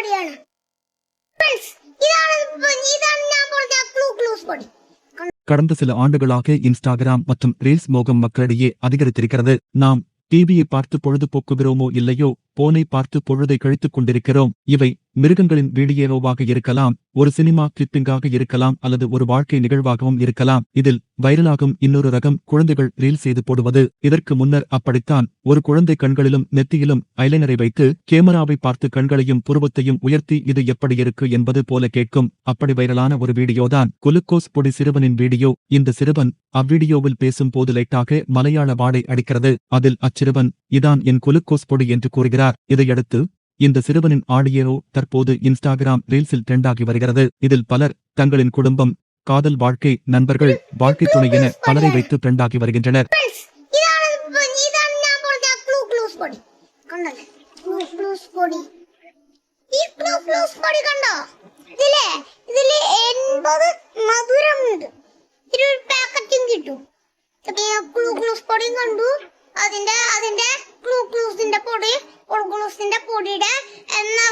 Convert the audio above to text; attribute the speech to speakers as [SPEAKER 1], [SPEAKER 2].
[SPEAKER 1] പൊടിയാണ് ഫ്രണ്ട്സ്. ഇതാണ് ഞാൻ പറഞ്ഞ ഗ്ലൂക്കോസ് പൊടി.
[SPEAKER 2] கடந்த சில ஆண்டுகளாக இன்ஸ்டாகிராம் மற்றும் ரீல்ஸ் மோகம் மக்களிடையே அதிகரித்திருக்கிறது. நாம் டிவியை பார்த்து பொழுது போக்குகிறோமோ இல்லையோ, போனை பார்த்து பொழுதை கழித்துக் கொண்டிருக்கிறோம். இவை மிருகங்களின் வீடியோவாக இருக்கலாம், ஒரு சினிமா கிளிப்பிங்காக இருக்கலாம், அல்லது ஒரு வாழ்க்கை நிகழ்வாகவும் இருக்கலாம். இதில் வைரலாகும் இன்னொரு ரகம் குழந்தைகள் ரீல் செய்து போடுவது. இதற்கு முன்னர் அப்படித்தான் ஒரு குழந்தை கண்களிலும் நெத்தியிலும் ஐலைனரை வைத்து கேமராவை பார்த்து கண்களையும் புருவத்தையும் உயர்த்தி இது எப்படி இருக்கு என்பது போல கேட்கும். அப்படி வைரலான ஒரு வீடியோதான் குளுக்கோஸ் பொடி சிறுவனின் வீடியோ. இந்த சிறுவன் அவ்வீடியோவில் பேசும் போது லைட்டாக மலையாள வாடை அடிக்கிறது. அதில் அச்சிறுவன் இதான் என் குளுக்கோஸ் பொடி என்று கூறுகிறார். இதையடுத்து இந்த சிறுவனின் ஆடியோ தற்போது இன்ஸ்டாகிராம் ரீல்ஸில் ட்ரெண்டாகி வருகிறது. இதில் பலர் தங்களின் குடும்பம், காதல் வாழ்க்கை, நண்பர்கள், வாழ்க்கை துணை என பலரை வைத்து ட்ரெண்டாகி வருகின்றனர்.
[SPEAKER 1] ഇതാണ് ഞാൻ പറഞ്ഞ ഗ്ലൂക്കോസ് പൊടി. കണ്ടല്ലേ ഗ്ലൂക്കോസ് പൊടി. ഈ ഗ്ലൂക്കോസ് പൊടി കണ്ടോ? ഇതിലെ 80 മധുരമുണ്ട്. ഒരു പാക്കറ്റും കിട്ടും. ഗ്ലൂക്കോസ് പൊടി കണ്ടു. അതിന്റെ ഗ്ലൂക്കോസിന്റെ പൊടിയുടെ എന്നാ